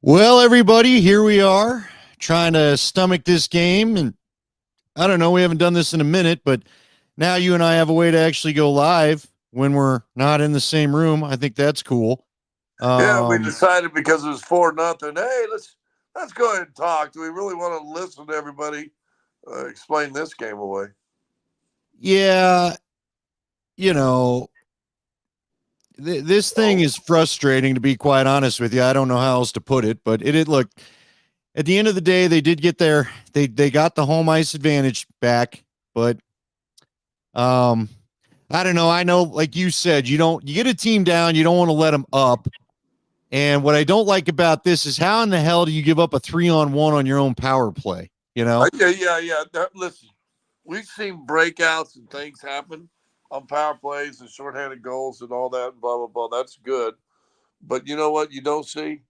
Well, everybody, here we are trying to stomach this game. And I don't know, we haven't done this in a minute, but now you and I have a way to actually go live when we're not in the same room. I think that's cool. Yeah, we Um, decided because it was 4-0. Hey, let's go ahead and talk. Do we really want to listen to everybody explain this game away? yeah, you know, this thing is frustrating, to be quite honest with you. I don't know how else to put it, but look, at the end of the day, they did get there. They got the home ice advantage back, but um, I don't know. I know, like you said, you get a team down, you don't want to let them up. And what I don't like about this is how in the hell do you give up a 3-on-1 on your own power play? You know? Yeah. Listen, we've seen breakouts and things happen on power plays and shorthanded goals and all that and blah blah blah. That's good, but you know what? You don't see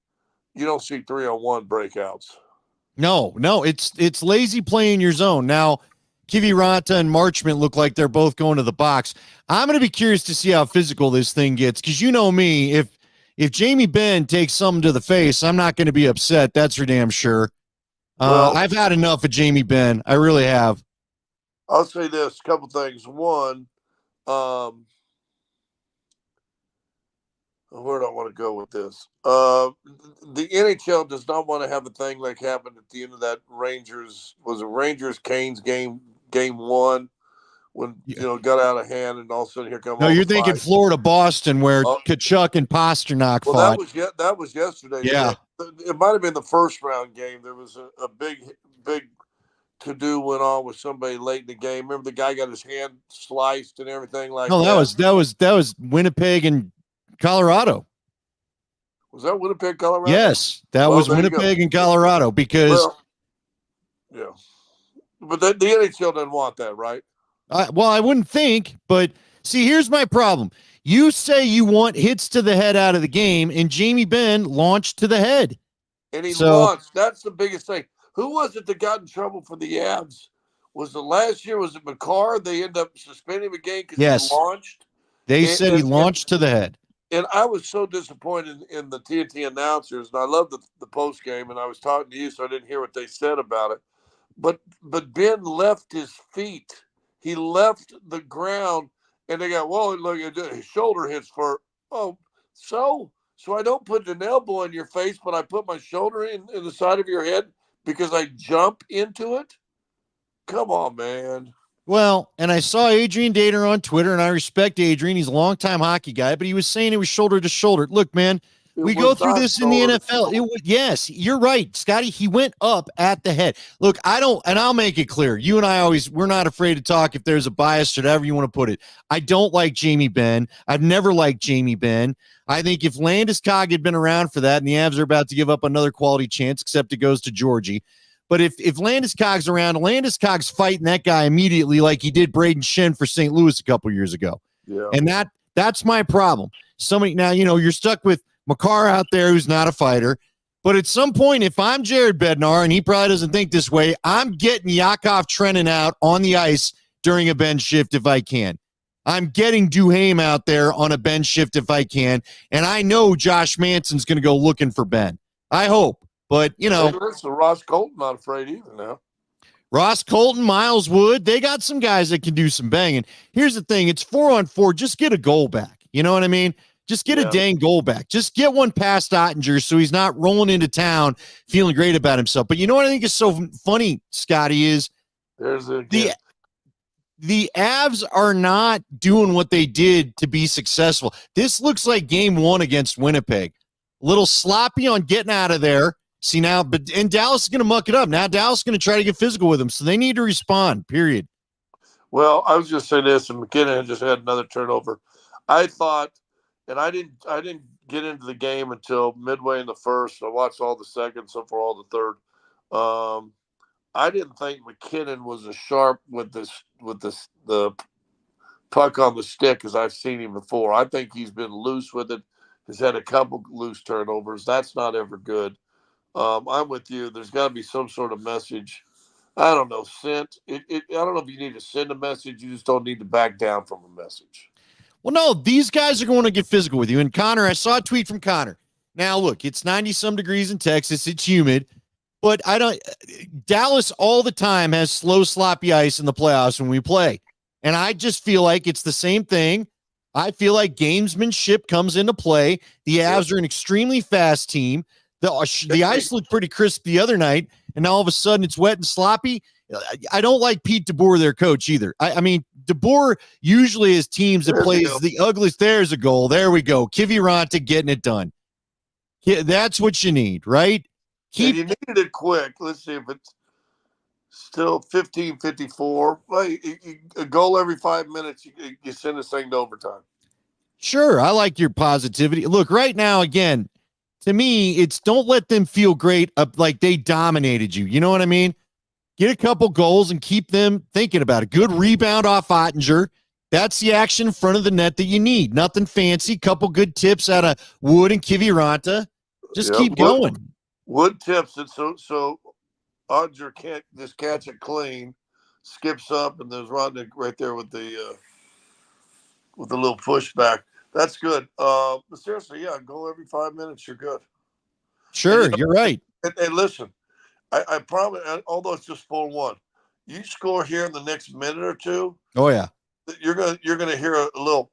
3-on-1 breakouts. No, it's lazy playing your zone. Now, Kiviranta and Marchment look like they're both going to the box. I'm going to be curious to see how physical this thing gets, because you know me, if Jamie Benn takes something to the face, I'm not going to be upset. That's for damn sure. Well, I've had enough of Jamie Benn. I really have. I'll say this: a couple things. One, um, where do I want to go with this? The NHL does not want to have a thing like happened at the end of that Rangers Canes game one when Yeah. got out of hand and all of a sudden here come No, all the you're thinking fights. Florida Boston where Oh, Kachuk and Pasternak well, that fought. was yesterday's Yeah. game. It might have been the first round game. There was a big to do went on with somebody late in the game. Remember the guy got his hand sliced and everything like No, that. that was Winnipeg and Colorado. Was that Winnipeg, Colorado? Yes, that Well, was there you go. Winnipeg and Colorado because Well, yeah. But the NHL doesn't want that, right? I wouldn't think, but see, here's my problem. You say you want hits to the head out of the game, and Jamie Benn launched to the head. And he So, launched. That's the biggest thing. Who was it that got in trouble for the Avs? Was it last year? Was it McCarr? They ended up suspending him again because he yes, launched. they And, said he and, and, launched to the head. and I was so disappointed in the TNT announcers, and I love the post game. And I was talking to you, so I didn't hear what they said about it. But Ben left his feet. He left the ground, and they got, well, look, his shoulder hits for, oh, so I don't put an elbow in your face, but I put my shoulder in the side of your head because I jump into it. Come on, man. Well, and I saw Adrian Dater on Twitter, and I respect Adrian. He's a longtime hockey guy, but he was saying it was shoulder to shoulder. Look, man, It we go was through not this in the shoulder to NFL. shoulder. Yes, you're right, Scotty. He went up at the head. Look, I don't, and I'll make it clear. You and I we're not afraid to talk if there's a bias or whatever you want to put it. I don't like Jamie Benn. I've never liked Jamie Benn. I think if Landeskog had been around for that, and the Avs are about to give up another quality chance, except it goes to Georgie. But if Landeskog's around, Landeskog's fighting that guy immediately like he did Braden Shen for St. Louis a couple years ago. Yeah. And that's my problem. Somebody now, you're stuck with Makar out there who's not a fighter. But at some point, if I'm Jared Bednar, and he probably doesn't think this way, I'm getting Yakov Trenin out on the ice during a bench shift if I can. I'm getting Duhaime out there on a bench shift if I can. And I know Josh Manson's going to go looking for Ben. I hope. But, Hey, listen, Ross Colton not afraid either now. Ross Colton, Miles Wood, they got some guys that can do some banging. Here's the thing. It's 4-on-4. Just get a goal back. You know what I mean? Just get a dang goal back. Just get one past Ottinger so he's not rolling into town feeling great about himself. But you know what I think is so funny, Scotty, is the Avs are not doing what they did to be successful. This looks like game one against Winnipeg. A little sloppy on getting out of there. See now, and Dallas is going to muck it up. Now Dallas is going to try to get physical with them, so they need to respond, period. Well, I was just saying this, and McKinnon just had another turnover. I thought, and I didn't get into the game until midway in the first. I watched all the second, so far all the third. I didn't think McKinnon was as sharp with the puck on the stick as I've seen him before. I think he's been loose with it. He's had a couple loose turnovers. That's not ever good. I'm with you. There's got to be some sort of message. I don't know. I don't know if you need to send a message. You just don't need to back down from a message. Well, no, these guys are going to get physical with you. And Connor, I saw a tweet from Connor. Now, look, it's 90 some degrees in Texas. It's humid, but Dallas all the time has slow, sloppy ice in the playoffs when we play. And I just feel like it's the same thing. I feel like gamesmanship comes into play. The Avs are an extremely fast team. The ice looked pretty crisp the other night, and now all of a sudden it's wet and sloppy. I don't like Pete DeBoer, their coach, either. I mean, DeBoer usually has teams that plays the ugliest. There's a goal. There we go. Kiviranta getting it done. Yeah, that's what you need, right? You needed it quick. Let's see if it's still 15:54. Well, a goal every 5 minutes, you send this thing to overtime. Sure, I like your positivity. Look, right now, again, to me, it's don't let them feel great like they dominated you. You know what I mean? Get a couple goals and keep them thinking about it. Good rebound off Ottinger. That's the action in front of the net that you need. Nothing fancy. Couple good tips out of Wood and Kiviranta. Just keep going. Wood tips it so Ottinger can't just catch it clean, skips up, and there's Rodnick right there with the little pushback. That's good. But seriously, yeah, goal every 5 minutes, you're good. Sure, you're right. And listen, I promise, although it's just 4-1, you score here in the next minute or two. Oh yeah, you're gonna hear a little.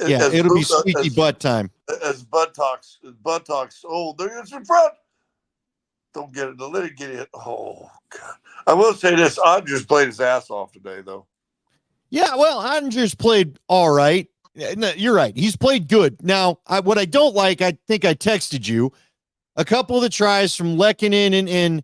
Yeah, it'll be squeaky butt time. As buttocks. Oh, there's in front. Don't get it. Let it get it. Oh God! I will say this: Ottinger's played his ass off today, though. Yeah, well, Ottinger's played all right. No, you're right. He's played good. Now, what I don't like, I think I texted you, a couple of the tries from Lehkonen and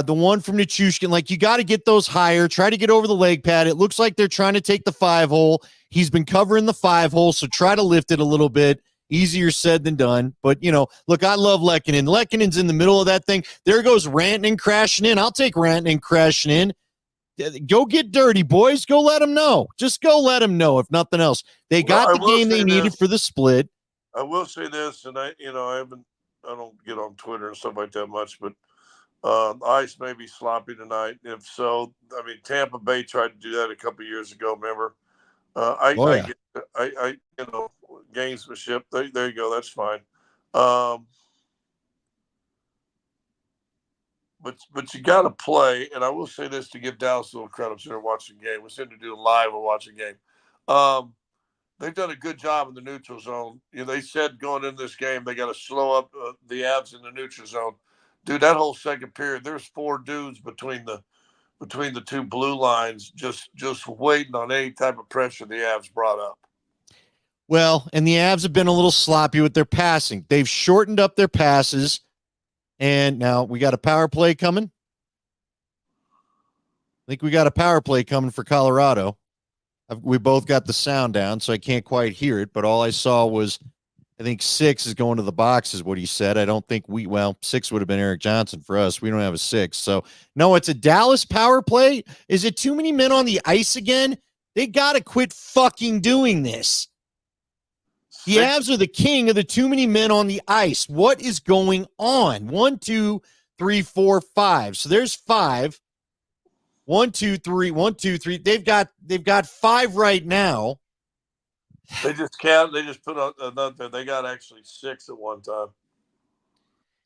the one from Nichushkin. Like, you got to get those higher. Try to get over the leg pad. It looks like they're trying to take the 5-hole. He's been covering the 5-hole, so try to lift it a little bit. Easier said than done. But, look, I love Lehkonen. Lehkonen's in the middle of that thing. There goes Rantanen crashing in. I'll take Rantanen crashing in. Go get dirty, boys. Go let them know. Just go let them know, if nothing else. They got the game they needed for the split. I will say this, and I don't get on Twitter and stuff like that much, but ice may be sloppy tonight. If so, I mean, Tampa Bay tried to do that a couple of years ago. Remember? Gamesmanship. There you go. That's fine. But you got to play, and I will say this to give Dallas a little credit. I'm sitting there watching the game. We're sitting there doing live or watching the game. They've done a good job in the neutral zone. They said going into this game they got to slow up the Avs in the neutral zone. Dude, that whole second period, there's 4 dudes between the two blue lines, just waiting on any type of pressure the Avs brought up. Well, and the Avs have been a little sloppy with their passing. They've shortened up their passes. And now we got a power play coming. I think we got a power play coming for Colorado. We both got the sound down, so I can't quite hear it. But all I saw was, I think 6 is going to the box, is what he said. I don't think 6 would have been Eric Johnson for us. We don't have a 6. So, no, it's a Dallas power play. Is it too many men on the ice again? They got to quit fucking doing this. The Avs are the king of the too many men on the ice. What is going on? 1, 2, 3, 4, 5. So there's 5. 1, 2, 3. 1, 2, 3. They've got 5 right now. They just put out another. They got actually 6 at one time.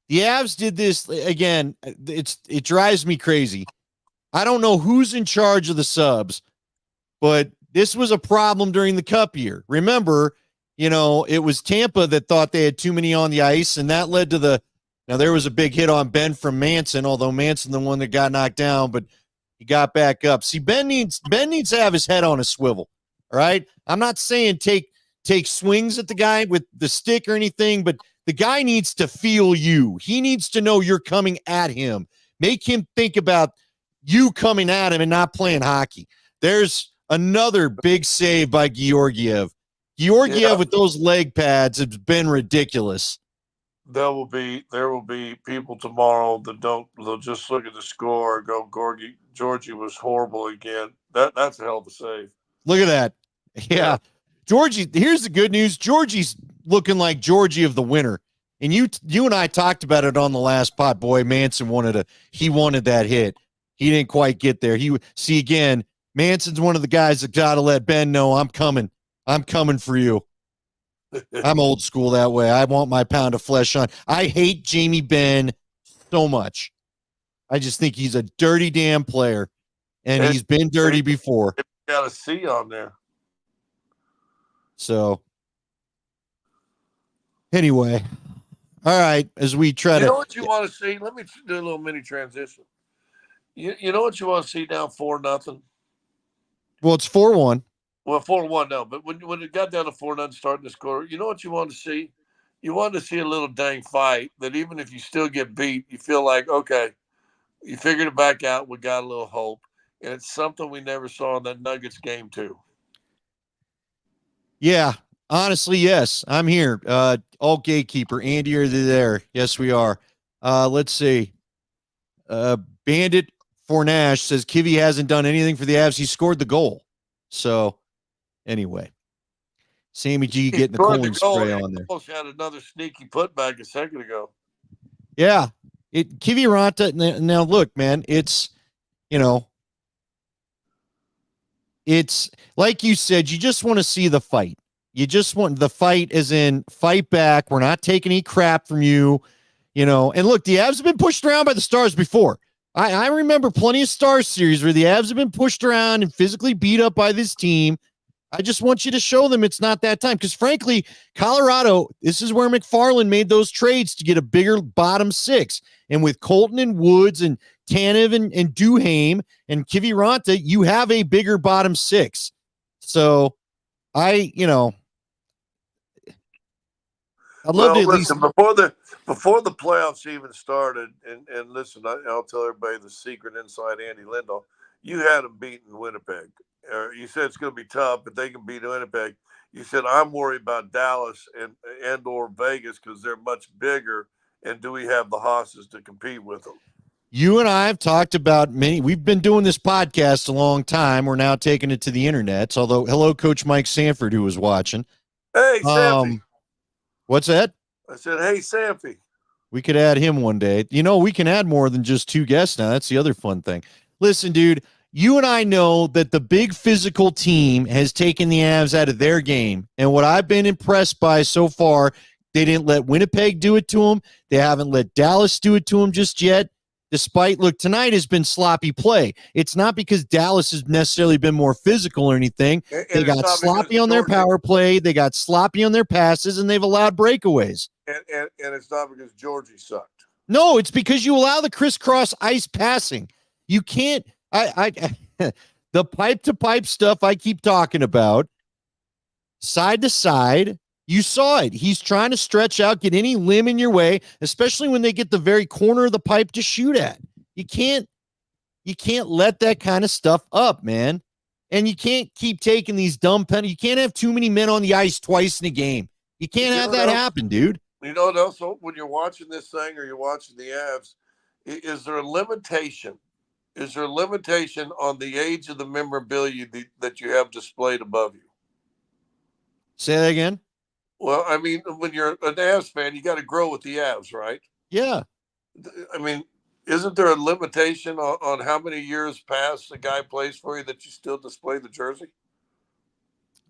The Avs did this again. It drives me crazy. I don't know who's in charge of the subs, but this was a problem during the Cup year. Remember, it was Tampa that thought they had too many on the ice, and that led to now there was a big hit on Ben from Manson, although Manson the one that got knocked down, but he got back up. See, Ben needs to have his head on a swivel. All right. I'm not saying take swings at the guy with the stick or anything, but the guy needs to feel you. He needs to know you're coming at him. Make him think about you coming at him and not playing hockey. There's another big save by Georgiev. With those leg pads, it's been ridiculous. There will be people tomorrow they'll just look at the score and go, Georgie was horrible again. That's a hell of a save. Look at that. Yeah. Georgie, here's the good news. Georgie's looking like Georgie of the winter. And you and I talked about it on the last pot. Boy, Manson wanted that hit. He didn't quite get there. Again, Manson's one of the guys that got to let Ben know I'm coming for you. I'm old school that way. I want my pound of flesh on. I hate Jamie Benn so much. I just think he's a dirty damn player, and he's been dirty before. Got a C on there. So, anyway, all right. As we try You know what you want to see? Let me do a little mini transition. You know what you want to see now? 4-0. Well, it's 4-1. Well, 4-1 no, but when it got down to 4-0 starting to score, you know what you want to see? You want to see a little dang fight that even if you still get beat, you feel like, okay, you figured it back out. We got a little hope. And it's something we never saw in that Nuggets game, too. Yeah, honestly, yes. I'm here. All gatekeeper. Andy, are they there? Yes, we are. Let's see. Bandit Fornash says Kivy hasn't done anything for the Avs. He scored the goal. So, anyway. Sammy G getting the corn spray on there. Almost had another sneaky putback a second ago. Yeah. Kivy Ranta. Now, look, man, it's like you said, you just want to see the fight. You just want the fight as in fight back. We're not taking any crap from you, And look, the Avs have been pushed around by the Stars before. I remember plenty of Stars series where the Avs have been pushed around and physically beat up by this team. I just want you to show them it's not that time. Because frankly, Colorado, this is where McFarland made those trades to get a bigger bottom six. And with Colton and Woods and Tanev and Duhaime and Kiviranta, you have a bigger bottom six. So I'd love to at least before the playoffs even started, and listen, I'll tell everybody the secret inside Andy Lindahl. You had them beaten Winnipeg. You said it's going to be tough, but they can beat Winnipeg. You said I'm worried about Dallas and or Vegas because they're much bigger, and do we have the hosses to compete with them? You and I have talked about we've been doing this podcast a long time. We're now taking it to the internet. Although, hello, Coach Mike Sanford, who was watching. Hey, Sanfy. What's that? I said, hey, Sanfy. We could add him one day. We can add more than just 2 guests now. That's the other fun thing. Listen, dude, you and I know that the big physical team has taken the Avs out of their game. And what I've been impressed by so far, they didn't let Winnipeg do it to them. They haven't let Dallas do it to them just yet. Look, tonight has been sloppy play. It's not because Dallas has necessarily been more physical or anything. They got sloppy on their power play. They got sloppy on their passes, and they've allowed breakaways. And it's not because Georgie sucked. No, it's because you allow the crisscross ice passing. You can't. The pipe-to-pipe stuff I keep talking about, side to side, you saw it. He's trying to stretch out, get any limb in your way, especially when they get the very corner of the pipe to shoot at. You can't let that kind of stuff up, man. And you can't keep taking these dumb penalties. You can't have too many men on the ice twice in a game. You can't have that happen, dude. Also, when you're watching this thing or you're watching the Avs, is there a limitation? Is there a limitation on the age of the memorabilia that you have displayed above you? Say that again. Well, I mean, when you're an Avs fan, you got to grow with the Avs, right? Yeah. I mean, isn't there a limitation on how many years past the guy plays for you that you still display the jersey?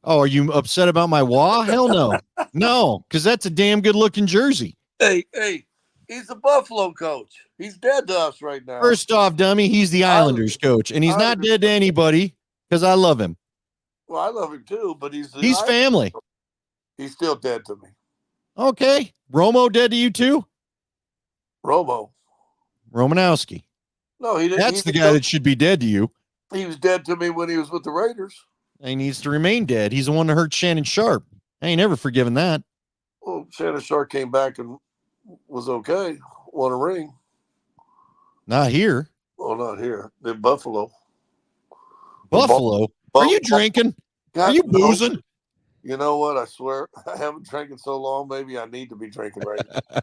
Oh, are you upset about my wah? Hell no. No, because that's a damn good-looking jersey. Hey, he's the Buffalo coach. He's dead to us right now. First off, dummy, he's the Islanders coach, and he's not dead to anybody because I love him. Well, I love him too, but he's family. He's still dead to me. Okay. Romo dead to you too? Romanowski. No, he didn't. That's the guy that should be dead to you. He was dead to me when he was with the Raiders. He needs to remain dead. He's the one that hurt Shannon Sharp. I ain't never forgiven that. Well, Shannon Sharp came back and was okay. Won a ring. Not here. Well, not here. In Buffalo. Buffalo? Are you drinking? Are you boozing? You know what? I swear, I haven't drank in so long. Maybe I need to be drinking right now.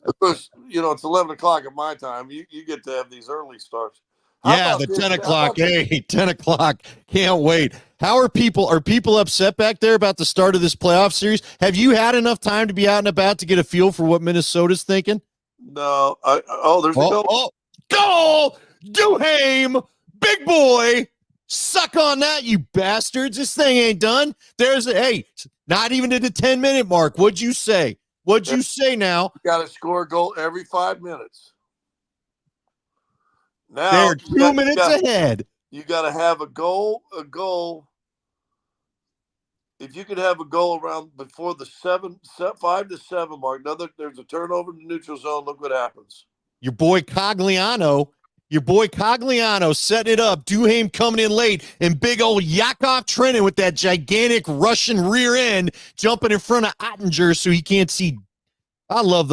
Because, it's 11 o'clock at my time. You get to have these early starts. Yeah, the 10 o'clock. Hey, 10 o'clock. Can't wait. Are people upset back there about the start of this playoff series? Have you had enough time to be out and about to get a feel for what Minnesota's thinking? No. There's a goal. Goal! Duhaime! Big boy! Suck on that, you bastards. This thing ain't done. Not even at the 10-minute mark. What'd you say? What'd you say now? You got to score a goal every 5 minutes. Now they're 2 minutes ahead. You got to have a goal. If you could have a goal around before the 5 to 7 mark, there's a turnover in the neutral zone. Look what happens. Your boy Cogliano setting it up. Duhaime coming in late, and big old Yakov Trenin with that gigantic Russian rear end jumping in front of Ottinger so he can't see. I love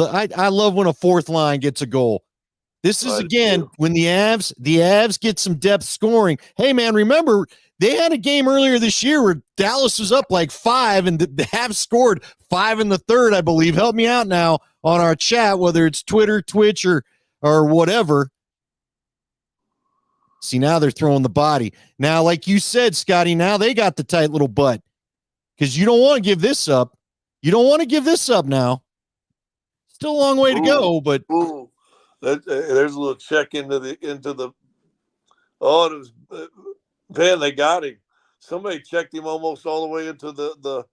when a fourth line gets a goal. This is, again, when the Avs get some depth scoring. Hey, man, remember, they had a game earlier this year where Dallas was up like 5, and the Avs scored 5 in the third, I believe. Help me out now on our chat, whether it's Twitter, Twitch, or whatever. See, now they're throwing the body. Now, like you said, Scotty, now they got the tight little butt because you don't want to give this up. You don't want to give this up now. Still a long way to go, but there's a little check into the. Oh, it was man, they got him. Somebody checked him almost all the way into the.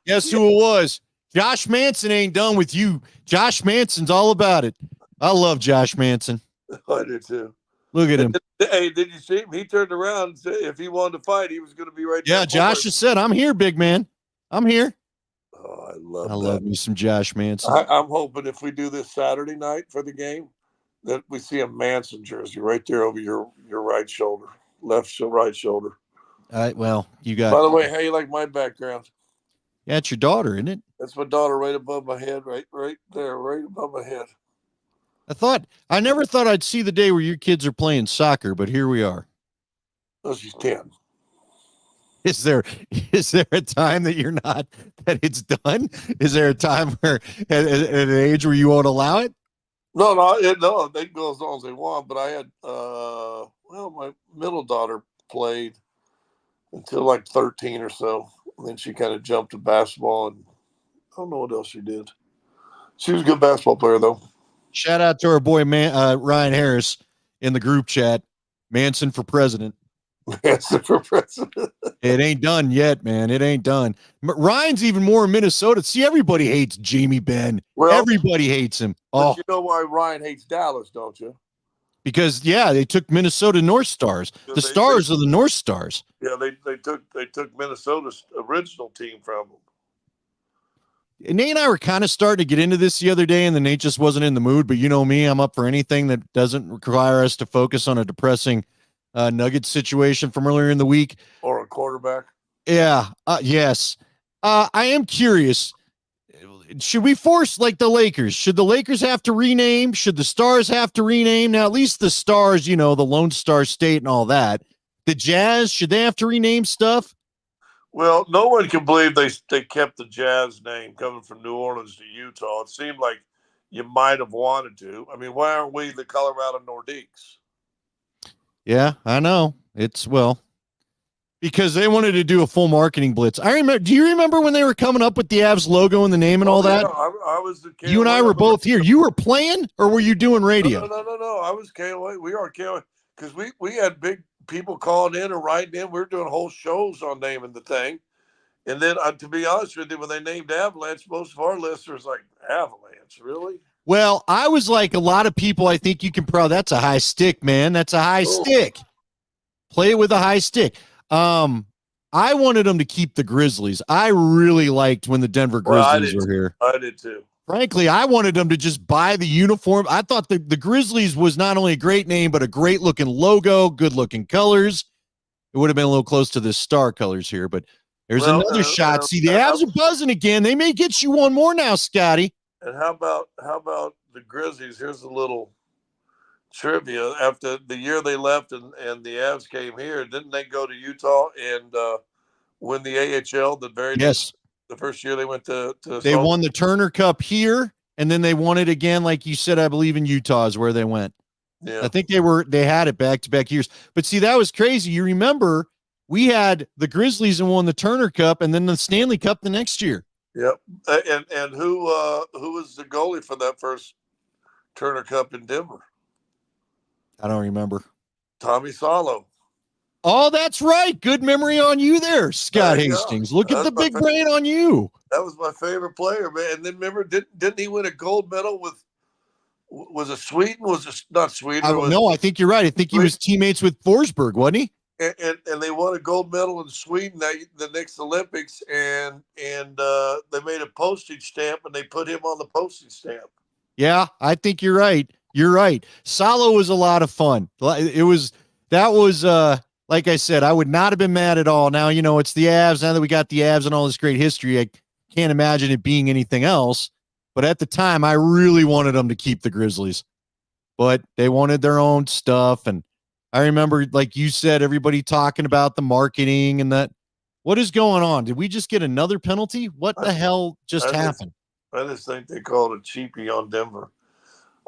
Guess who it was? Josh Manson ain't done with you. Josh Manson's all about it. I love Josh Manson. I do too. Look at him. Hey, did you see him? He turned around and said if he wanted to fight, he was going to be right there. Yeah, Josh has said, I'm here, big man. I'm here. Oh, I love me some Josh Manson. I'm hoping if we do this Saturday night for the game, that we see a Manson jersey right there over your right shoulder, right shoulder. Well, you got. By the way, how you like my background? Yeah, it's your daughter, isn't it? That's my daughter right above my head, right there, right above my head. I never thought I'd see the day where your kids are playing soccer, but here we are. Oh, she's 10. Is there a time that you're not, that it's done? Is there a time where at an age where you won't allow it? No, they can go as long as they want. But I had, my middle daughter played until like 13 or so. And then she kind of jumped to basketball, and I don't know what else she did. She was a good basketball player, though. Shout out to our boy Ryan Harris in the group chat. Manson for president. Manson for president. It ain't done yet, man. It ain't done. Ryan's even more in Minnesota. See, everybody hates Jamie Benn. Well, everybody hates him. But you know why Ryan hates Dallas, don't you? Because they took Minnesota North Stars. The Stars are the North Stars. Yeah, they took Minnesota's original team from them. And Nate and I were kind of starting to get into this the other day, and then Nate just wasn't in the mood. But you know me, I'm up for anything that doesn't require us to focus on a depressing Nuggets situation from earlier in the week. Or a quarterback. Yeah. Yes. I am curious. Should we force like the Lakers? Should the Lakers have to rename? Should the Stars have to rename? Now, at least the Stars, the Lone Star State and all that. The Jazz, should they have to rename stuff? Well, no one can believe they kept the Jazz name coming from New Orleans to Utah. It seemed like you might have wanted to. I mean, why aren't we the Colorado Nordiques? Yeah, I know. Because they wanted to do a full marketing blitz. I remember. Do you remember when they were coming up with the Avs logo and the name and all that? I was the KOA. You and I were both here. You were playing, or were you doing radio? No. I was KOA. We are KOA because we had big people calling in and writing in. We were doing whole shows on naming the thing. And then, to be honest with you, when they named Avalanche, most of our listeners like, Avalanche, really? Well, I was like a lot of people. I think you can that's a high stick, man. That's a high stick. Play it with a high stick. I wanted them to keep the Grizzlies. I really liked when the Denver Grizzlies were here. I did too. Frankly, I wanted them to just buy the uniform. I thought the Grizzlies was not only a great name, but a great looking logo, good looking colors. It would have been a little close to the star colors here, but there's another shot. See, the Avs are buzzing again. They may get you one more now, Scotty. And how about the Grizzlies? Here's a little trivia. After the year they left and the Avs came here, didn't they go to Utah and win the AHL the first year they went to they won the Turner Cup here, and then they won it again, like you said, I believe in Utah is where they went. Yeah. I think they had it back-to-back years. But see, that was crazy. You remember we had the Grizzlies and won the Turner Cup and then the Stanley Cup the next year. Yep. And who was the goalie for that first Turner Cup in Denver? I don't remember. Tommy Salo. Oh, that's right. Good memory on you there, Scott Hastings. Look at the big brain on you. That was my favorite player, man. And then remember, didn't he win a gold medal with? Was it Sweden? Was it not Sweden? No, I think you're right. I think he was teammates with Forsberg, wasn't he? And they won a gold medal in Sweden the next Olympics, and they made a postage stamp and they put him on the postage stamp. Yeah, I think you're right. You're right. Salo was a lot of fun. That was like I said, I would not have been mad at all. Now, it's the Avs. Now that we got the Avs and all this great history, I can't imagine it being anything else. But at the time, I really wanted them to keep the Grizzlies. But they wanted their own stuff. And I remember, like you said, everybody talking about the marketing and that. What is going on? Did we just get another penalty? What the hell just happened? I just think they called a cheapie on Denver.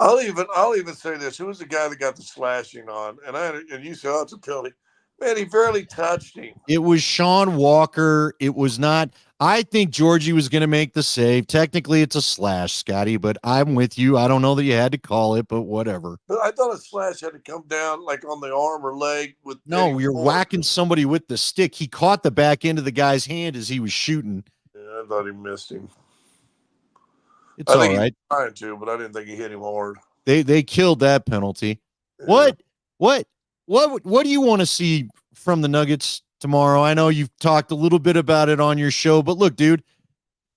I'll even say this: who was the guy that got the slashing on? And you said, "Oh, it's a penalty." Man, he barely touched him. It was Sean Walker. It was not. I think Georgie was going to make the save. Technically, it's a slash, Scotty, but I'm with you. I don't know that you had to call it, but whatever. But I thought a slash had to come down like on the arm or leg. No, you're whacking somebody with the stick. He caught the back end of the guy's hand as he was shooting. Yeah, I thought he missed him. It's all right. He was trying to, but I didn't think he hit him hard. They killed that penalty. Yeah. What do you want to see from the Nuggets tomorrow? I know you've talked a little bit about it on your show, but look, dude,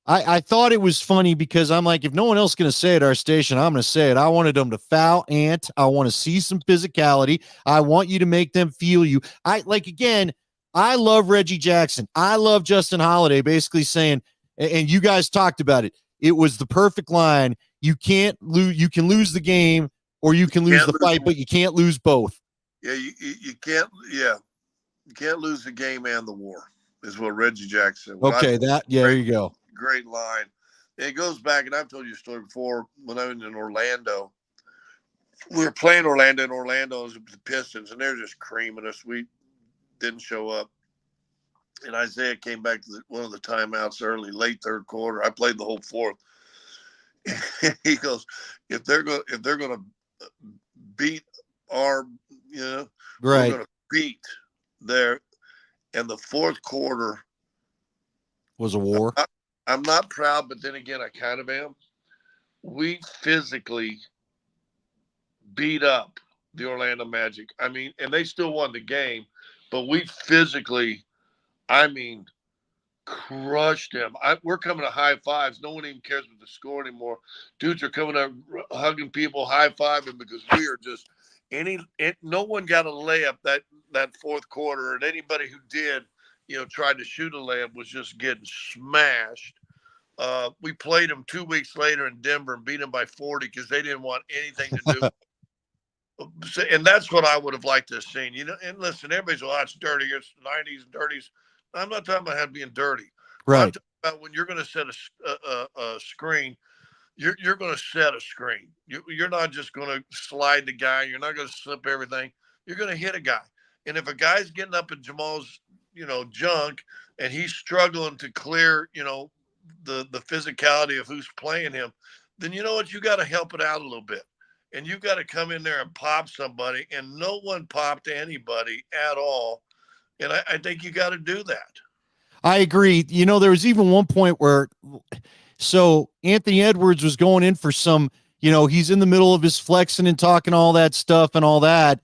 I thought it was funny because I'm like, if no one else is going to say it at our station, I'm going to say it. I wanted them to foul Ant. I want to see some physicality. I want you to make them feel you. I love Reggie Jackson. I love Justin Holiday basically saying, and you guys talked about it, it was the perfect line. You can't lose. You can lose the game or you can lose the fight, but you can't lose both. Yeah, you can't. Yeah, you can't lose the game and the war. Is what Reggie Jackson said. Okay, there you go. Great line. It goes back, and I've told you a story before. When I was in Orlando, we were playing Orlando, and Orlando was the Pistons, and they're just creaming us. We didn't show up, and Isaiah came back to one of the timeouts early, late third quarter. I played the whole fourth. He goes, if they're going to beat our, right, we're going to beat their, and the fourth quarter was a war. I'm not proud, but then again, I kind of am. We physically beat up the Orlando Magic. I mean, and they still won the game, but we physically, crushed them. We're coming to high fives. No one even cares what the score anymore. Dudes are coming up, hugging people, high fiving because we are just no one got a layup that fourth quarter, and anybody who did, tried to shoot a layup was just getting smashed. We played them 2 weeks later in Denver and beat them by 40 because they didn't want anything to do. And that's what I would have liked to have seen. And listen, everybody's, it's dirty. It's 90s and dirties. I'm not talking about being dirty. Right. I'm talking about when you're going to set a screen, you're going to set a screen. You're not just going to slide the guy. You're not going to slip everything. You're going to hit a guy. And if a guy's getting up in Jamal's, junk and he's struggling to clear, the physicality of who's playing him, then you know what? You got to help it out a little bit. And you've got to come in there and pop somebody. And no one popped anybody at all. And I think you got to do that. I agree. There was even one point where, so Anthony Edwards was going in for some, he's in the middle of his flexing and talking all that stuff and all that.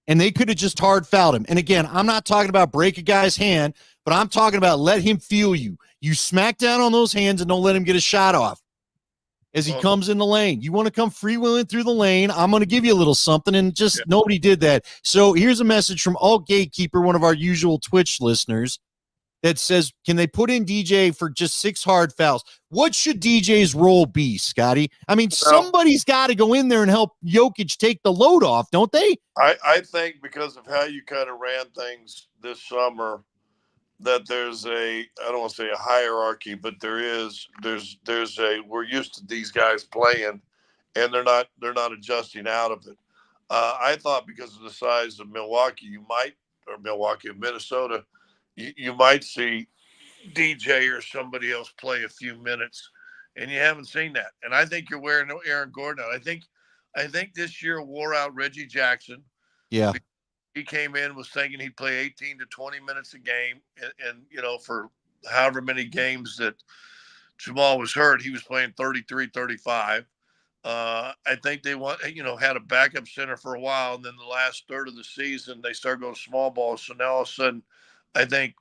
And they could have just hard fouled him. And again, I'm not talking about break a guy's hand, but I'm talking about let him feel you. You smack down on those hands and don't let him get a shot off as he comes in the lane. You want to come freewheeling through the lane, I'm going to give you a little something, and just nobody did that. So here's a message from Alt Gatekeeper, one of our usual Twitch listeners, that says, can they put in DJ for just 6 hard fouls? What should DJ's role be, Scotty? I mean, somebody's got to go in there and help Jokic take the load off, don't they? I think because of how you kind of ran things this summer, that there's I don't want to say a hierarchy, but there's we're used to these guys playing, and they're not adjusting out of it. I thought because of the size of Minnesota, you might see DJ or somebody else play a few minutes, and you haven't seen that. And I think you're wearing Aaron Gordon out. I think I think this year wore out Reggie Jackson. Yeah. He came in, was thinking he'd play 18 to 20 minutes a game. And for however many games that Jamal was hurt, he was playing 33, 35. I think they had a backup center for a while. And then the last third of the season, they started going small ball. So now all of a sudden, I think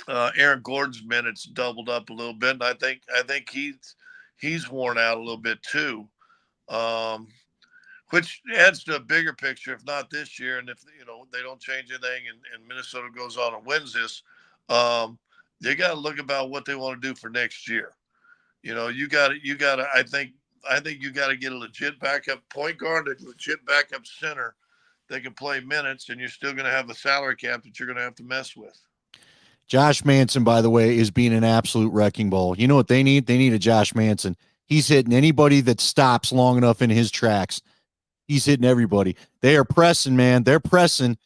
Aaron Gordon's minutes doubled up a little bit. And I think he's worn out a little bit too. Which adds to a bigger picture. If not this year, and if they don't change anything, and Minnesota goes on and wins this, they got to look about what they want to do for next year. You got to. I think you got to get a legit backup point guard, a legit backup center that can play minutes, and you're still going to have a salary cap that you're going to have to mess with. Josh Manson, by the way, is being an absolute wrecking ball. You know what they need? They need a Josh Manson. He's hitting anybody that stops long enough in his tracks. He's hitting everybody. They are pressing, man. They're pressing.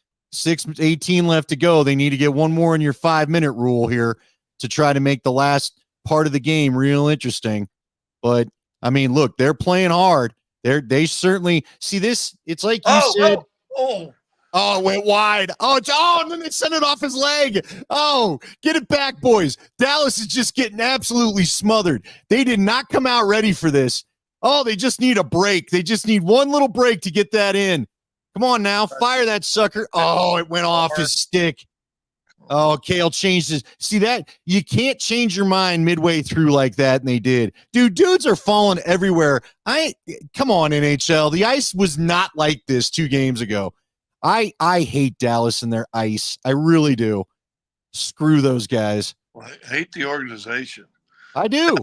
18 left to go. They need to get one more in your 5-minute rule here to try to make the last part of the game real interesting. But, I mean, look, they're playing hard. They certainly see this. It's like you said. Oh, it went wide. And then they sent it off his leg. Oh, get it back, boys. Dallas is just getting absolutely smothered. They did not come out ready for this. Oh, they just need a break. They just need one little break to get that in. Come on now, fire that sucker. Oh, it went off his stick. Oh, Kale changed his. See that? You can't change your mind midway through like that, and they did. Dudes are falling everywhere. Come on, NHL. The ice was not like this 2 games ago. I hate Dallas and their ice. I really do. Screw those guys. Well, I hate the organization. I do.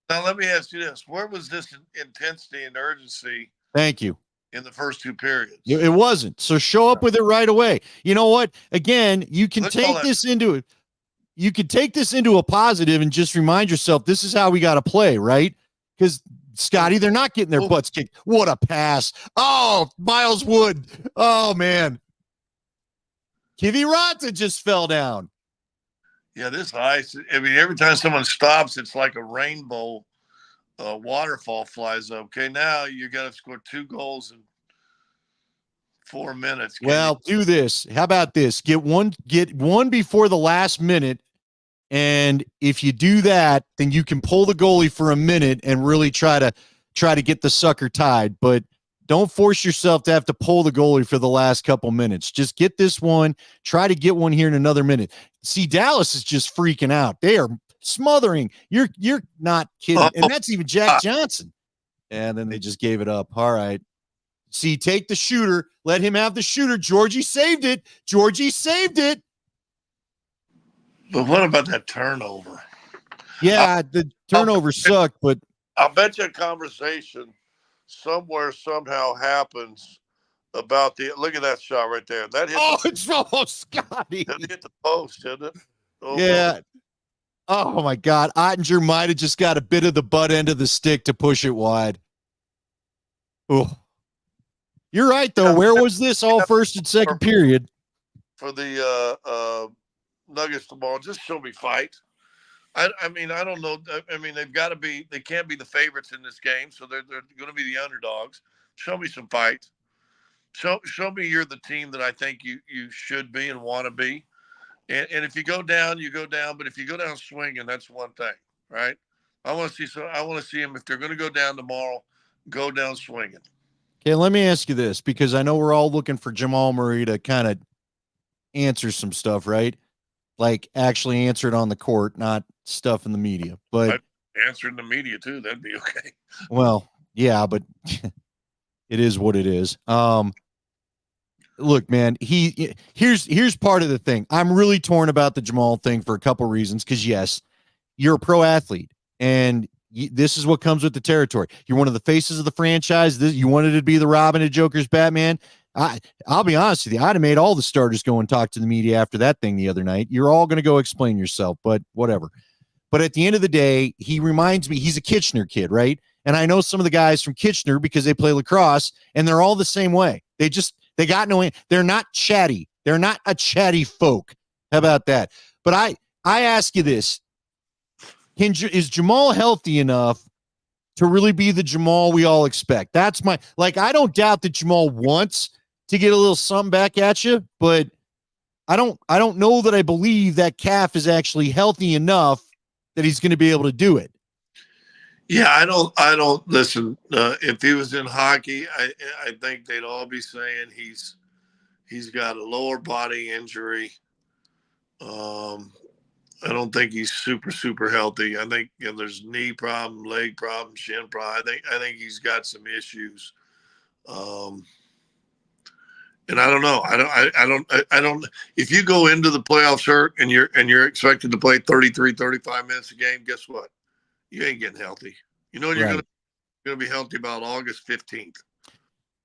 Now, let me ask you this. Where was this intensity and urgency? Thank you. In the first 2 periods. It wasn't. So show up with it right away. You know what? Again, you can take this into a positive and just remind yourself this is how we got to play, right? Because, Scotty, they're not getting their butts kicked. What a pass. Oh, Miles Wood. Oh, man. Kiviranta just fell down. Yeah, this ice, I mean, every time someone stops, it's like a rainbow waterfall flies up. Okay, now you got to score 2 goals in 4 minutes. Do this. How about this? Get one before the last minute, and if you do that, then you can pull the goalie for a minute and really try to get the sucker tied. But don't force yourself to have to pull the goalie for the last couple minutes. Just get this one. Try to get one here in another minute. See, Dallas is just freaking out. They are smothering. You're not kidding. And that's even Jack Johnson. And then they just gave it up. All right. See, take the shooter. Let him have the shooter. Georgie saved it. But what about that turnover? Yeah, the turnover sucked, but I'll bet you a conversation somewhere somehow happens about look at that shot right there. That hit it's almost Scotty. That hit the post, didn't it? Yeah. Oh my God. Ottinger might have just got a bit of the butt end of the stick to push it wide. Oh. You're right though. Where was this all first and second period? For the Nuggets tomorrow, just show me fight. I mean, I don't know. I mean, they can't be the favorites in this game, so they're going to be the underdogs. Show me some fight. Show me you're the team that I think you should be and want to be. And if you go down, you go down. But if you go down swinging, that's one thing, right? I want to see them. If they're going to go down tomorrow, go down swinging. Okay, let me ask you this, because I know we're all looking for Jamal Murray to kind of answer some stuff, right? Like actually answer it on the court, not stuff in the media. But I'd answer in the media too. That'd be okay. Well, yeah, but it is what it is. Look, man, here's part of the thing. I'm really torn about the Jamal thing for a couple reasons. Because yes, you're a pro athlete, and this is what comes with the territory. You're one of the faces of the franchise. You wanted to be the Robin to Joker's Batman. I'll be honest with you. I'd have made all the starters go and talk to the media after that thing the other night. You're all going to go explain yourself, but whatever. But at the end of the day, he reminds me, he's a Kitchener kid, right? And I know some of the guys from Kitchener because they play lacrosse, and they're all the same way. They got no, they're not chatty. They're not a chatty folk. How about that? But I ask you this. Is Jamal healthy enough to really be the Jamal we all expect. That's my, like, I don't doubt that Jamal wants to get a little something back at you, but I don't know that I believe that calf is actually healthy enough that he's going to be able to do it. Yeah, I don't listen. If he was in hockey, I think they'd all be saying he's got a lower body injury. I don't think he's super healthy. I think there's knee problem, leg problem, shin problem. I think he's got some issues. And I don't know. I don't. If you go into the playoffs hurt and you're expected to play 33, 35 minutes a game, guess what? You ain't getting healthy. You know you're Right. gonna be healthy about August 15th.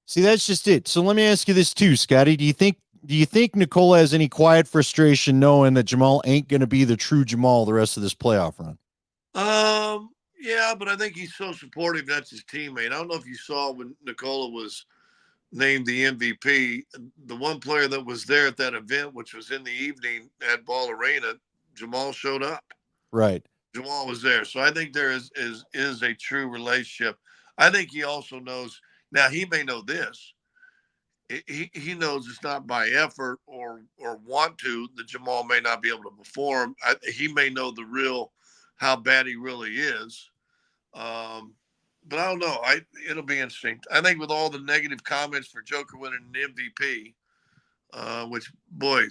See, that's just it. So let me ask you this too, Scotty. Do you think Nicole has any quiet frustration knowing that Jamal ain't going to be the true Jamal the rest of this playoff run? Yeah, but I think he's so supportive. That's his teammate. I don't know if you saw when Nicola was named the MVP. The one player that was there at that event, which was in the evening at Ball Arena, Jamal showed up. Right. Jamal was there. So I think there is a true relationship. I think he also knows. Now, he may know this. He knows it's not by effort or want to that Jamal may not be able to perform. He may know the real how bad he really is. But I don't know. It'll be interesting. I think with all the negative comments for Joker winning an MVP, which boy,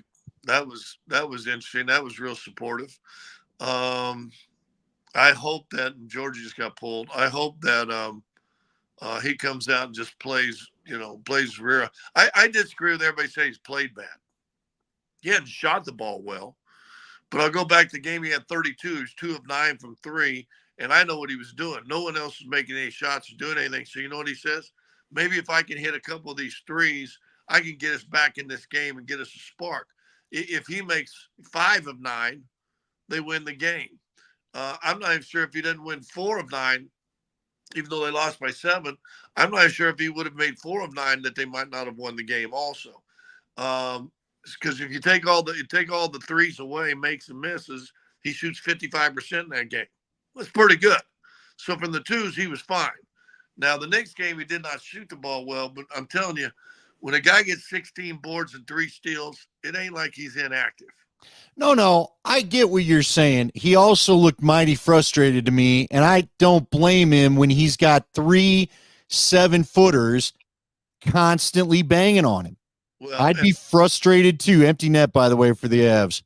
that was interesting. That was real supportive. I hope that Georgia just got pulled. I hope that he comes out and just plays rear. I disagree with everybody saying he's played bad. He hadn't shot the ball well. But I'll go back to the game. He had 32. He was 2 of 9 from 3. And I know what he was doing. No one else was making any shots or doing anything. So you know what he says? Maybe if I can hit a couple of these threes, I can get us back in this game and get us a spark. If he makes 5 of 9, they win the game. I'm not even sure if he didn't win 4 of 9, even though they lost by 7. I'm not sure if he would have made 4 of 9 that they might not have won the game also. Because if you take all the threes away, makes and misses, he shoots 55% in that game. That's pretty good. So from the twos, he was fine. Now the next game, he did not shoot the ball well, but I'm telling you, when a guy gets 16 boards and 3 steals, it ain't like he's inactive. No, I get what you're saying. He also looked mighty frustrated to me, and I don't blame him when he's got 3 7-footers constantly banging on him. Well, I'd be frustrated too. Empty net, by the way, for the Avs.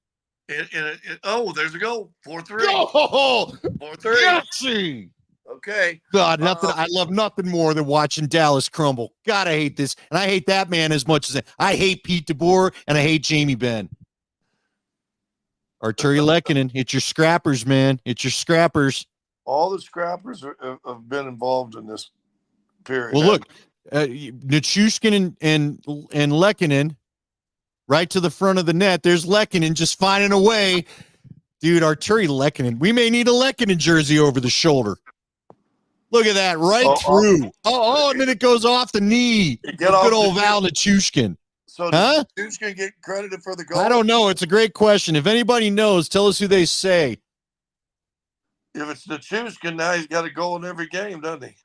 There's a goal. 4-3. Oh, 4-3. Yahtzee! Okay. God, nothing. I love nothing more than watching Dallas crumble. God, I hate this, and I hate that man as much as I hate Pete DeBoer and I hate Jamie Benn. Arturi Lehkonen, it's your scrappers, man. It's your scrappers. All the scrappers have been involved in this period. Well, look, Nichushkin and Lehkonen right to the front of the net. There's Lehkonen just finding a way. Dude, Arturi Lehkonen. We may need a Lehkonen jersey over the shoulder. Look at that, right through. And then it goes off the knee. Good old Val Nichushkin. So does Nichushkin get credited for the goal? I don't know. It's a great question. If anybody knows, tell us who they say. If it's Nichushkin, now he's got a goal in every game, doesn't he?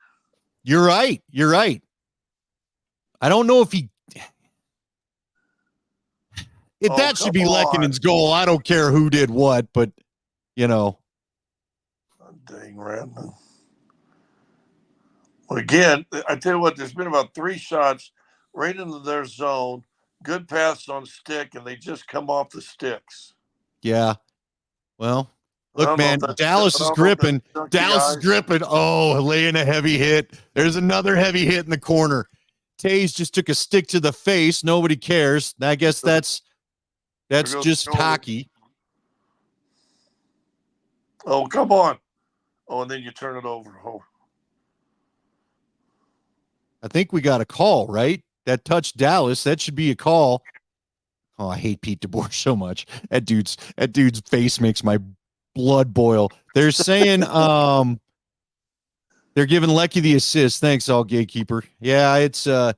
You're right. I don't know if he... that should be Lehkonen's goal. I don't care who did what, but, Oh, dang, Randall. Well, again, I tell you what, there's been about 3 shots right into their zone, good pass on stick, and they just come off the sticks. Yeah. Well, look, man, Dallas is gripping. Oh, laying a heavy hit. There's another heavy hit in the corner. Tays just took a stick to the face. Nobody cares. I guess that's just hockey. Oh, come on. Oh, and then you turn it over. Oh. I think we got a call, right? That touched Dallas. That should be a call. Oh, I hate Pete DeBoer so much. That dude's face makes my blood boil. They're saying they're giving Lecky the assist. Thanks, all gatekeeper. Yeah, it's high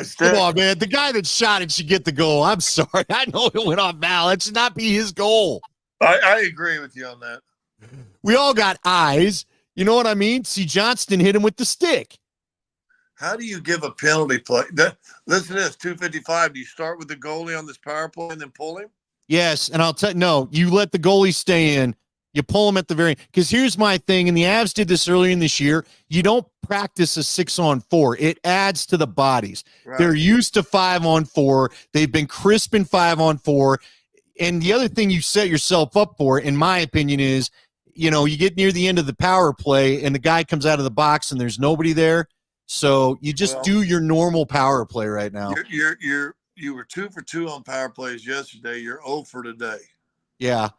stick. Come on, man. The guy that shot it should get the goal. I'm sorry. I know it went off Val. That should not be his goal. I agree with you on that. We all got eyes. You know what I mean? See, Johnston hit him with the stick. How do you give a penalty play? Listen to this, 255. Do you start with the goalie on this power play and then pull him? Yes, and I'll tell no, you let the goalie stay in. You pull him at the very because here's my thing, and the Avs did this earlier in this year. You don't practice a 6-on-4. It adds to the bodies. Right. They're used to 5-on-4. They've been crisp in 5-on-4. And the other thing you set yourself up for, in my opinion, is you get near the end of the power play and the guy comes out of the box and there's nobody there. So you just do your normal power play right now. You were 2 for 2 on power plays yesterday. You're 0 for today. Yeah.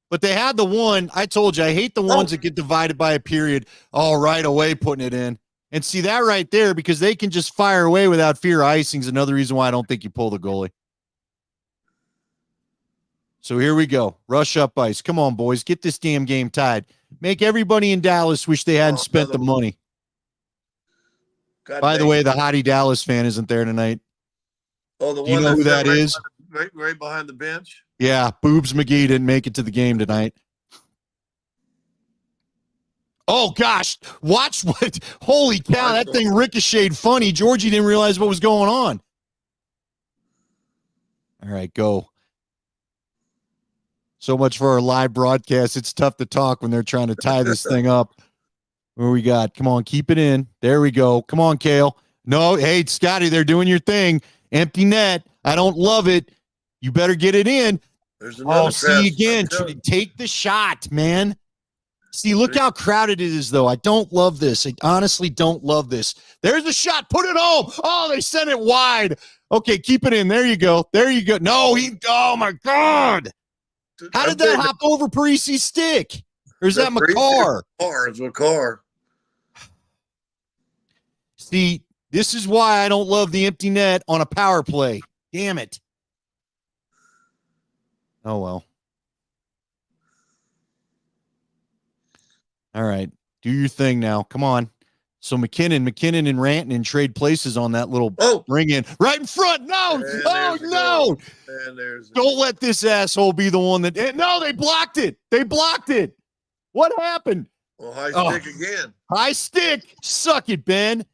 But they had the one. I told you, I hate the ones that get divided by a period. Right away putting it in. And see that right there, because they can just fire away without fear of icing is another reason why I don't think you pull the goalie. So here we go. Rush up ice. Come on, boys. Get this damn game tied. Make everybody in Dallas wish they hadn't spent the money. By the way, the Hottie Dallas fan isn't there tonight. Oh, the one you know who that is? Right behind the bench? Yeah, Boobs McGee didn't make it to the game tonight. Oh, gosh. Watch what. Holy cow, that thing ricocheted funny. Georgie didn't realize what was going on. All right, go. So much for our live broadcast. It's tough to talk when they're trying to tie this thing up. Where we got? Come on, keep it in. There we go. Come on, Kale. No, hey, Scotty, they're doing your thing. Empty net. I don't love it. You better get it in. See again. Take the shot, man. See, look how crowded it is, though. I don't love this. I honestly don't love this. There's a shot. Put it home. Oh, they sent it wide. Okay, keep it in. There you go. There you go. No, oh, my God. How did that hop over Parisi's stick? Or is that McCarr? It's McCarr. See, this is why I don't love the empty net on a power play. Damn it. Oh, well. All right. Do your thing now. Come on. So McKinnon and Rantanen trade places on that little ring in. Right in front. No. No. Don't let this asshole be the one that – no, they blocked it. They blocked it. What happened? Well, high stick again. High stick. Suck it, Ben.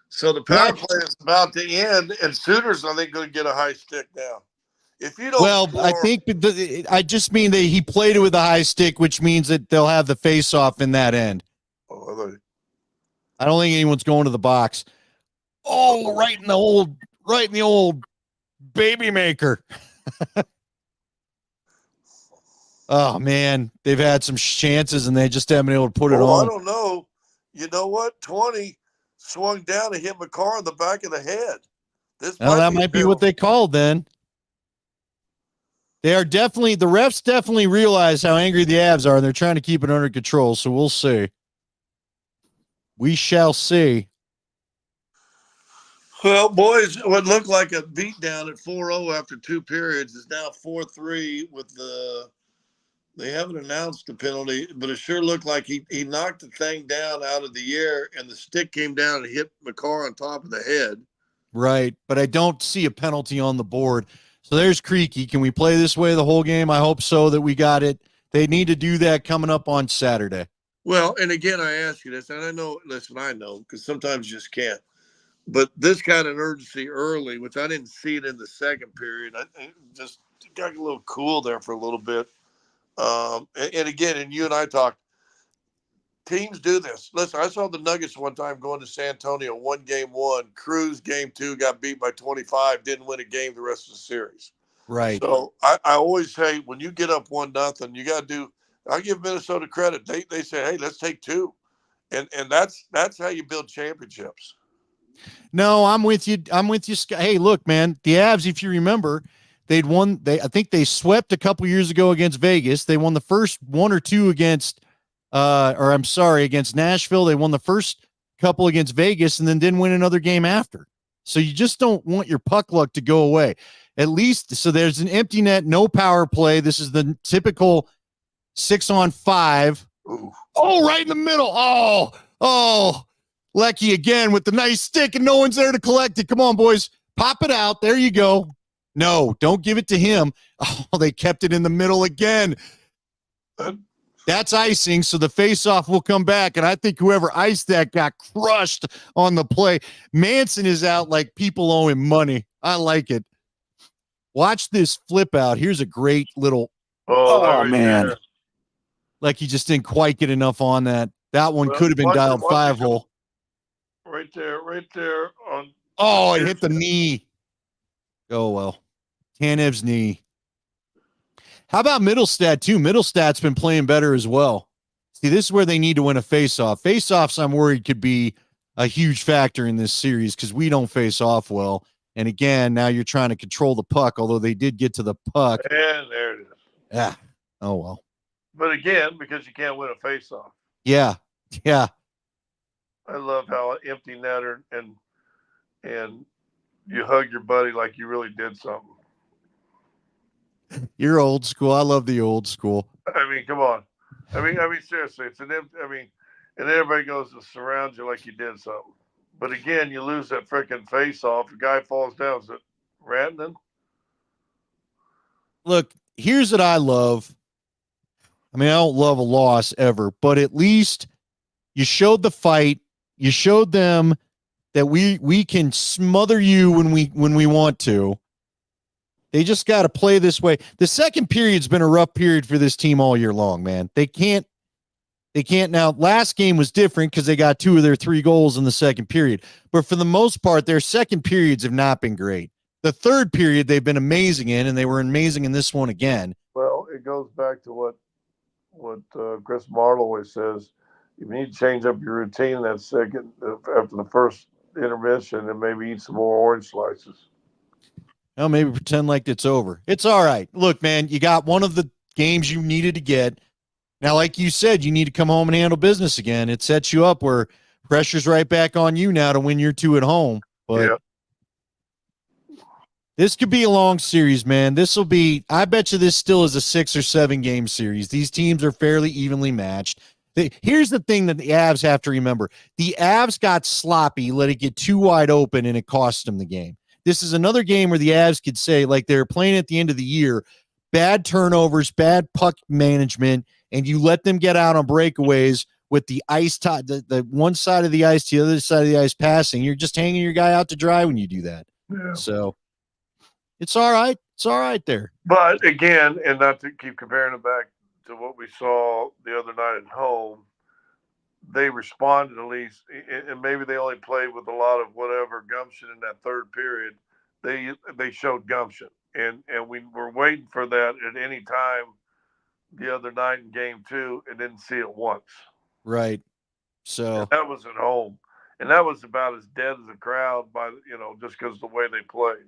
So the power play is about to end, and Sooners, I think, going to get a high stick now. If you don't I think I just mean that he played it with a high stick, which means that they'll have the face-off in that end. I don't think anyone's going to the box. Oh, right in the old baby maker. Oh, man. They've had some chances, and they just haven't been able to put it on. I don't know. You know what? 20 swung down and hit McCarr in the back of the head. That might be what they called then. They are the refs definitely realize how angry the Avs are, and they're trying to keep it under control, so we'll see. We shall see. Well, boys, what looked like a beatdown at 4-0 after 2 periods is now 4-3 with they haven't announced the penalty, but it sure looked like he knocked the thing down out of the air, and the stick came down and hit McCarr on top of the head. Right, but I don't see a penalty on the board. So there's Creaky. Can we play this way the whole game? I hope so, that we got it. They need to do that coming up on Saturday. Well, and again, I ask you this, and I know because sometimes you just can't. But this kind of urgency early, which I didn't see it in the second period, I just got a little cool there for a little bit. And again, and you and I talked, teams do this. Listen, I saw the Nuggets one time going to San Antonio, won game 1, Cruz game 2, got beat by 25, didn't win a game the rest of the series. Right. So I always say when you get up 1-0, you got to do. I give Minnesota credit. They say, hey, let's take 2, and that's how you build championships. No, I'm with you. Hey, look, man, the Avs, if you remember, I think they swept a couple years ago against Vegas. They won the first 1 or 2 against Nashville. They won the first couple against Vegas and then didn't win another game after. So you just don't want your puck luck to go away. At least, so there's an empty net, no power play. This is the typical 6-on-5. Ooh. Oh, right in the middle. Oh, Lecky again with the nice stick, and no one's there to collect it. Come on, boys. Pop it out. There you go. No, don't give it to him. Oh, they kept it in the middle again. That's icing, so the faceoff will come back, and I think whoever iced that got crushed on the play. Manson is out like people owe him money. I like it. Watch this flip out. Here's a great little Oh, man. There. Like he just didn't quite get enough on that. That one could have been dialed five hole. Right there on. Oh, it hit the knee. Oh, well. Tanev's knee. How about Middlestat, too? Middlestat's been playing better as well. See, this is where they need to win a face-off. Face-offs, I'm worried, could be a huge factor in this series because we don't face off well. And again, now you're trying to control the puck, although they did get to the puck. And there it is. Yeah. Oh, well. But again, because you can't win a face-off. Yeah. Yeah. I love how empty netter and you hug your buddy like you really did something. You're old school. I love the old school. I mean, come on. I mean, seriously, it's an empty. I mean, and everybody goes to surround you like you did something. But again, you lose that freaking face-off. The guy falls down. Is it Randon? Look, here's what I love. I mean, I don't love a loss ever, but at least you showed the fight. You showed them that we can smother you when we want to. They just got to play this way. The second period's been a rough period for this team all year long, man. They can't now. Last game was different because they got 2 of their 3 goals in the second period. But for the most part, their second periods have not been great. The third period they've been amazing in, and they were amazing in this one again. Well, it goes back to what Chris Marlowe always says. You need to change up your routine that second after the first intermission and maybe eat some more orange slices. Well, maybe pretend like it's over. It's all right. Look, man, you got one of the games you needed to get. Now, like you said, you need to come home and handle business again. It sets you up where pressure's right back on you now to win your 2 at home. But this could be a long series, man. This will be, I bet you this still is a 6 or 7 game series. These teams are fairly evenly matched. Here's the thing that the Avs have to remember. The Avs got sloppy, let it get too wide open, and it cost them the game. This is another game where the Avs could say, like they're playing at the end of the year, bad turnovers, bad puck management, and you let them get out on breakaways with the ice, the one side of the ice to the other side of the ice passing. You're just hanging your guy out to dry when you do that. Yeah. So it's all right. It's all right there. But again, and not to keep comparing it back to what we saw the other night at home, they responded at least, and maybe they only played with a lot of whatever gumption in that third period. They showed gumption, and we were waiting for that at any time the other night in game 2 and didn't see it once. Right. So and that was at home, and that was about as dead as a crowd by just because of the way they played.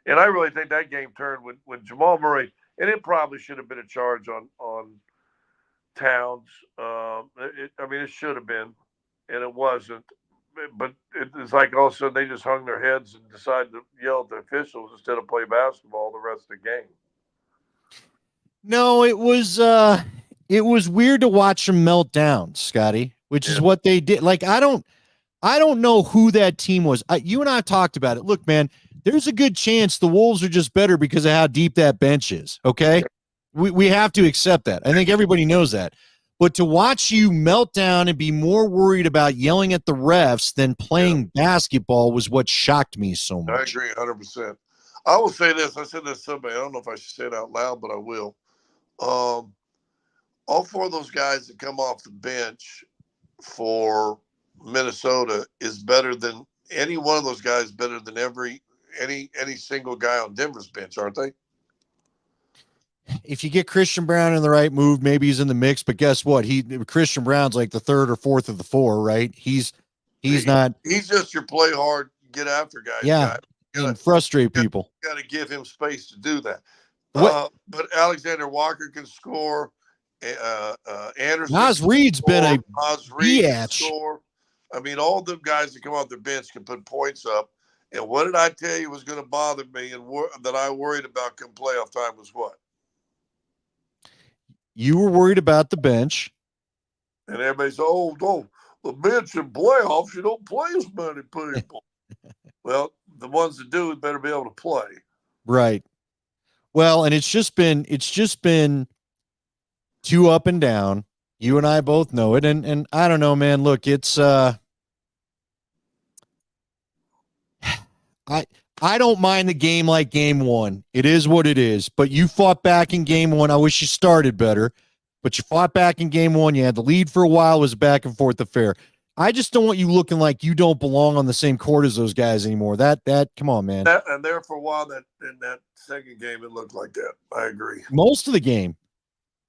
And I really think that game turned when Jamal Murray, and it probably should have been a charge on Towns. It should have been, and it wasn't. But it's like all of a sudden they just hung their heads and decided to yell at the officials instead of play basketball the rest of the game. No, it was weird to watch them melt down, Scotty, which is what they did. Like, I don't know who that team was. You and I talked about it. Look, man, there's a good chance the Wolves are just better because of how deep that bench is. Okay. We have to accept that. I think everybody knows that. But to watch you melt down and be more worried about yelling at the refs than playing basketball was what shocked me so much. I agree 100%. I will say this. I said this to somebody. I don't know if I should say it out loud, but I will. All 4 of those guys that come off the bench for Minnesota is better than any one of those guys, better than any single guy on Denver's bench, aren't they? If you get Christian Brown in the right move, maybe he's in the mix. But guess what? Christian Brown's like the 3rd or 4th of the 4, right? He's not. He's just your play hard, get after guy. Yeah, and frustrate people. Got to give him space to do that. But Alexander Walker can score. Anderson. Nas Reed's been a biatch. I mean, all the guys that come off their bench can put points up. And what did I tell you was going to bother me and that I worried about come playoff time was what? You were worried about the bench. And everybody's, the bench in playoffs, you don't play as many people. Well, the ones that do better be able to play. Right. Well, and it's just been too up and down. You and I both know it. And I don't know, man. Look, it's I I don't mind the game like game one. It is what it is. But you fought back in game one. I wish you started better, but you fought back in game one. You had the lead for a while. It was a back and forth affair. I just don't want you looking like you don't belong on the same court as those guys anymore. Come on, man. And there for a while, that in that second game, it looked like that. I agree. Most of the game.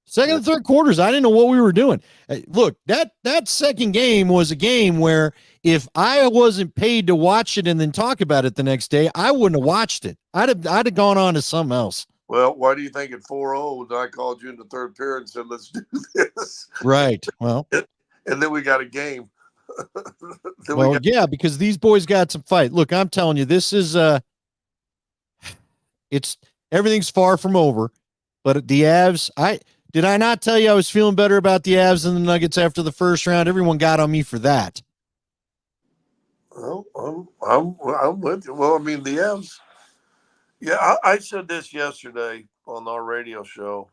Second and third quarters, I didn't know what we were doing. Look, that second game was a game where if I wasn't paid to watch it and then talk about it the next day, I wouldn't have watched it. I'd have gone on to something else. Well, why do you think at 4-0 I called you in the third period and said, let's do this? Right. Well, and then we got a game. Yeah, because these boys got some fight. Look, I'm telling you, this is it's everything's far from over. But the Avs, did I not tell you I was feeling better about the Avs than the Nuggets after the first round? Everyone got on me for that. Well, I'm with you. Well, I mean, the Avs. Yeah, I said this yesterday on our radio show.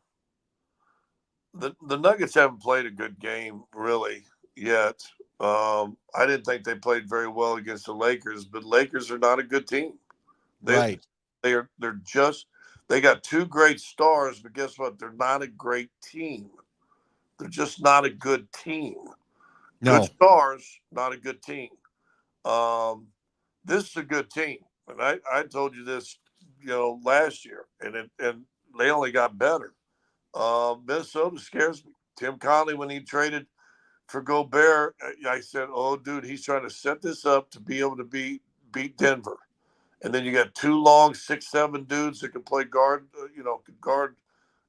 The Nuggets haven't played a good game really yet. I didn't think they played very well against the Lakers, but Lakers are not a good team. They're just they got two great stars, but guess what? They're not a great team. They're just not a good team. No. Good stars, not a good team. This is a good team, and I told you this, last year, and they only got better. Minnesota scares me. Tim Connelly, when he traded for Gobert, I said, "Oh, dude, he's trying to set this up to be able to beat Denver." And then you got two long 6'7" dudes that can play guard, guard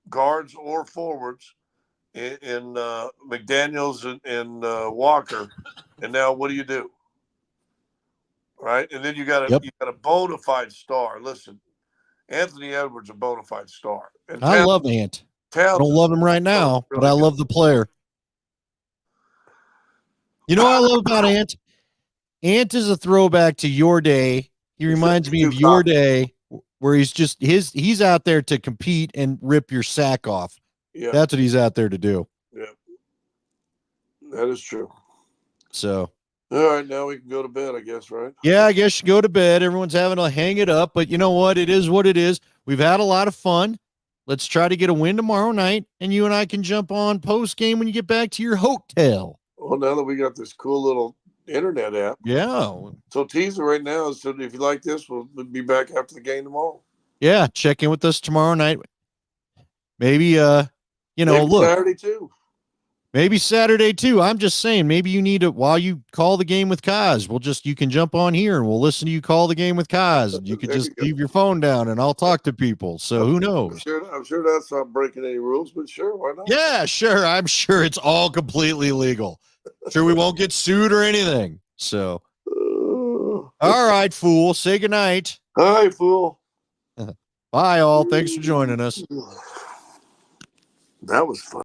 guards or forwards in McDaniels and Walker. And now what do? Right? And then you got a bona fide star. Listen, Anthony Edwards, a bona fide star. And I love Ant. I don't love him right now, but I love the player. You know what I love about Ant? Ant is a throwback to your day. He reminds me of your day where he's out there to compete and rip your sack off. Yeah. That's what he's out there to do. Yeah. That is true. So. All right, now we can go to bed, I guess, right? Yeah, I guess you go to bed. Everyone's having to hang it up, but you know what? It is what it is. We've had a lot of fun. Let's try to get a win tomorrow night, and you and I can jump on post game when you get back to your hotel. Well, now that we got this cool little internet app. Yeah. So teaser right now. So if you like this, we'll be back after the game tomorrow. Yeah, check in with us tomorrow night. Maybe look. Saturday too. Maybe Saturday too. I'm just saying, maybe you need to, while you call the game with Kaz, you can jump on here and we'll listen to you call the game with Kaz. And you could just leave your phone down and I'll talk to people. So who knows? I'm sure that's not breaking any rules, but sure, why not? Yeah, sure. I'm sure it's all completely legal. Sure, we won't get sued or anything. So, all right, fool. Say goodnight. All right, fool. Bye, all. Thanks for joining us. That was fun.